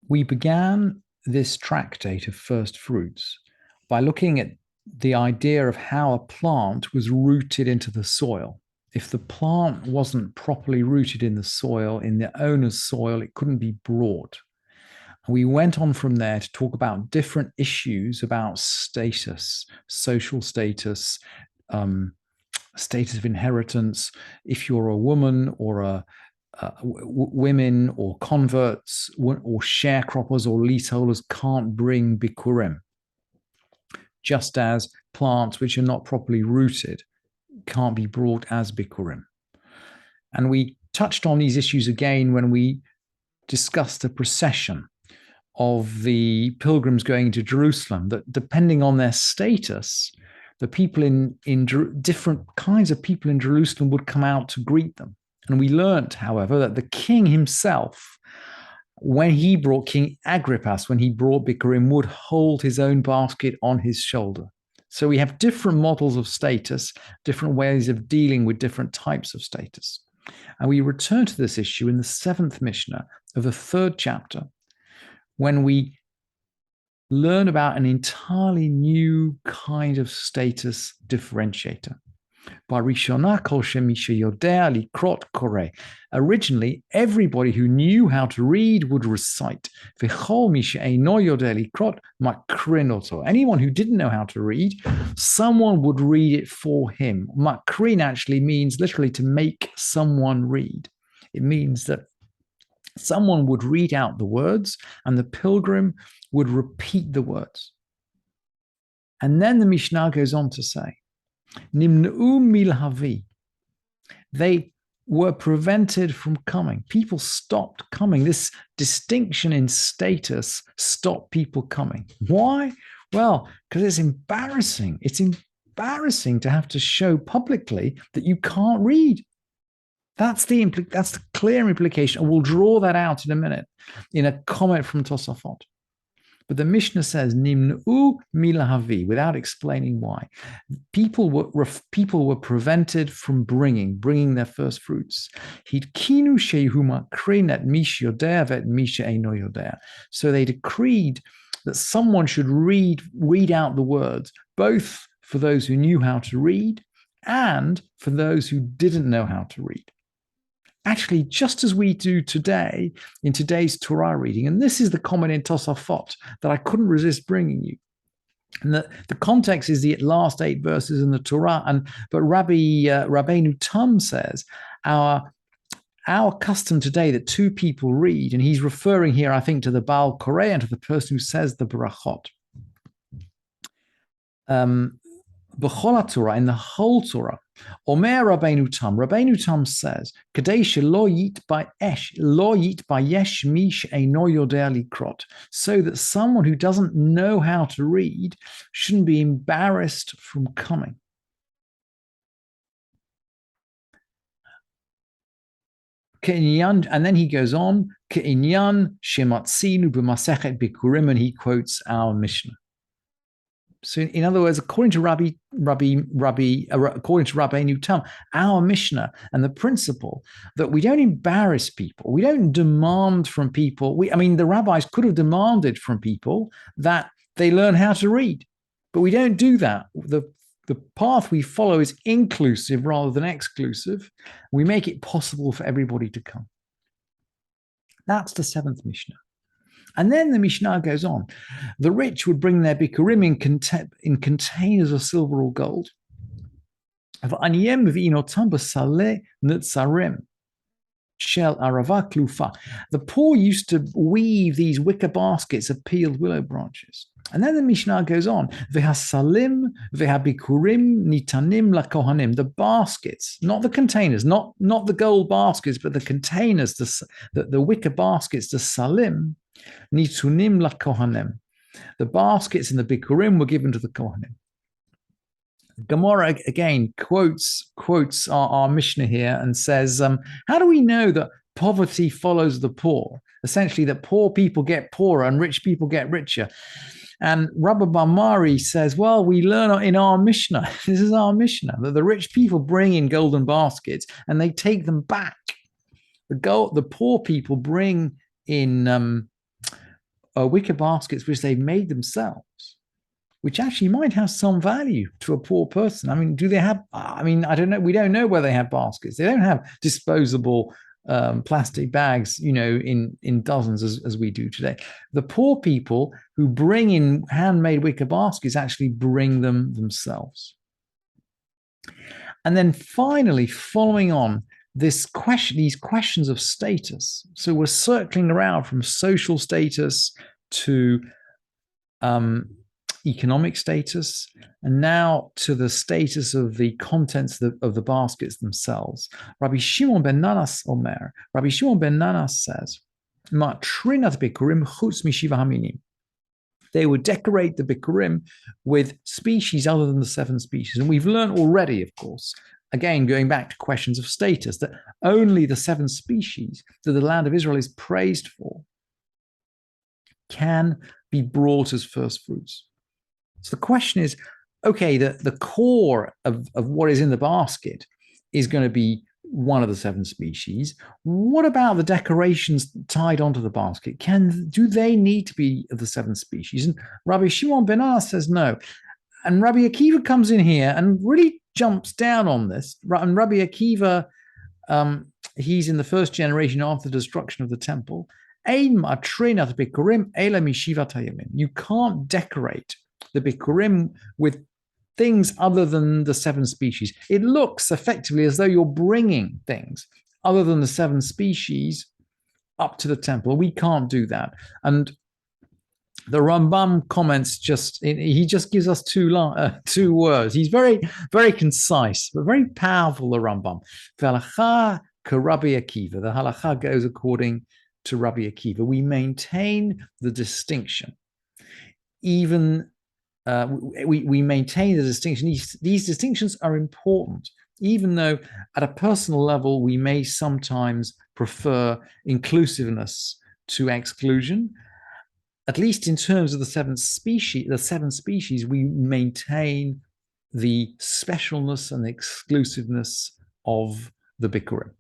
We began this tractate of first fruits by looking at the idea of how a plant was rooted into the soil. If the plant wasn't properly rooted in the soil, in the owner's soil, it couldn't be brought. We went on from there to talk about different issues about status, social status, status of inheritance. If you're a woman or women or converts or sharecroppers or leaseholders can't bring Bikkurim, just as plants which are not properly rooted can't be brought as Bikkurim. And we touched on these issues again when we discussed the procession of the pilgrims going to Jerusalem, that depending on their status, the people in different kinds of people in Jerusalem would come out to greet them. And we learnt, however, that the king himself, when he brought King Agrippas, when he brought Bikkurim, would hold his own basket on his shoulder. So we have different models of status, different ways of dealing with different types of status. And we return to this issue in the 7th Mishnah of the 3rd chapter, when we learn about an entirely new kind of status differentiator. Originally, everybody who knew how to read would recite. Anyone who didn't know how to read, someone would read it for him. Makrin actually means literally to make someone read. It means that someone would read out the words and the pilgrim would repeat the words. And then the Mishnah goes on to say, Nimna'u milhavi. They were prevented from coming. People stopped coming. This distinction in status stopped people coming. Why? Well, because it's embarrassing. It's embarrassing to have to show publicly that you can't read. That's the clear implication. And we'll draw that out in a minute in a comment from Tosafot. But the Mishnah says, Nimna'u milahavi, without explaining why. People were prevented from bringing their first fruits. So they decreed that someone should read out the words, both for those who knew how to read and for those who didn't know how to read. Actually, just as we do today in today's Torah reading, and this is the comment in Tosafot that I couldn't resist bringing you. And the context is the last 8 verses in the Torah, but Rabbeinu Tam says our custom today that 2 people read, and he's referring here, I think, to the Baal Koreh and to the person who says the Barachot. B'chol Torah, in the whole Torah, Omer Rabbeinu Tam says, Kadesha lo yit by yesh mi she'eino yodeh likrot, so that someone who doesn't know how to read shouldn't be embarrassed from coming. And then he goes on, Ke'inyan shematzinu b'masechet Bikkurim, and he quotes our Mishnah. So, in other words, according to Rabbeinu Tam, our Mishnah and the principle that we don't embarrass people, we don't demand from people. The rabbis could have demanded from people that they learn how to read, but we don't do that. The path we follow is inclusive rather than exclusive. We make it possible for everybody to come. That's the 7th Mishnah. And then the Mishnah goes on. The rich would bring their Bikkurim in containers of silver or gold. The poor used to weave these wicker baskets of peeled willow branches. And then the Mishnah goes on. Vehasalim vehabikurim nitanim lakohanim. The baskets, not the containers, not the gold baskets, but the containers, the wicker baskets, the salim, nitunim lakohanim. The baskets and the bikurim were given to the kohanim. Gemara again quotes our Mishnah here and says, how do we know that poverty follows the poor? Essentially, that poor people get poorer and rich people get richer. And Rabbi Bamari says, well, we learn in our Mishnah, this is our Mishnah, that the rich people bring in golden baskets and they take them back. The poor people bring in wicker baskets which they've made themselves, which actually might have some value to a poor person. I mean, do they have? I mean, I don't know. We don't know whether they have baskets. They don't have disposable plastic bags, in dozens as we do today. The poor people who bring in handmade wicker baskets actually bring them themselves. And then finally, following on these questions of status. So we're circling around from social status to economic status, and now to the status of the contents of the baskets themselves. Rabbi Shimon ben Nanas Omer. Rabbi Shimon ben Nanas says, "Matrinat bikurim chutz mishiva haminim." They would decorate the bikurim with species other than the 7 species. And we've learned already, of course, again, going back to questions of status, that only the 7 species that the land of Israel is praised for can be brought as first fruits. So the question is, okay, the core of what is in the basket is going to be one of the 7 species. What about the decorations tied onto the basket? Do they need to be of the 7 species? And Rabbi Shimon ben Nanas says no. And Rabbi Akiva comes in here and really jumps down on this. And Rabbi Akiva, he's in the first generation after the destruction of the temple. You can't decorate the bikurim with things other than the 7 species. It looks effectively as though you're bringing things other than the 7 species up to the temple. We can't do that. And the Rambam comments he just gives us 2 words. He's very, very concise, but very powerful, the Rambam. V'halacha k'Rabbi Akiva. The halacha goes according to Rabbi Akiva. We maintain the distinction. Even we maintain the distinction. These distinctions are important, even though at a personal level, we may sometimes prefer inclusiveness to exclusion. At least in terms of the 7 species, we maintain the specialness and the exclusiveness of the Bikkurim.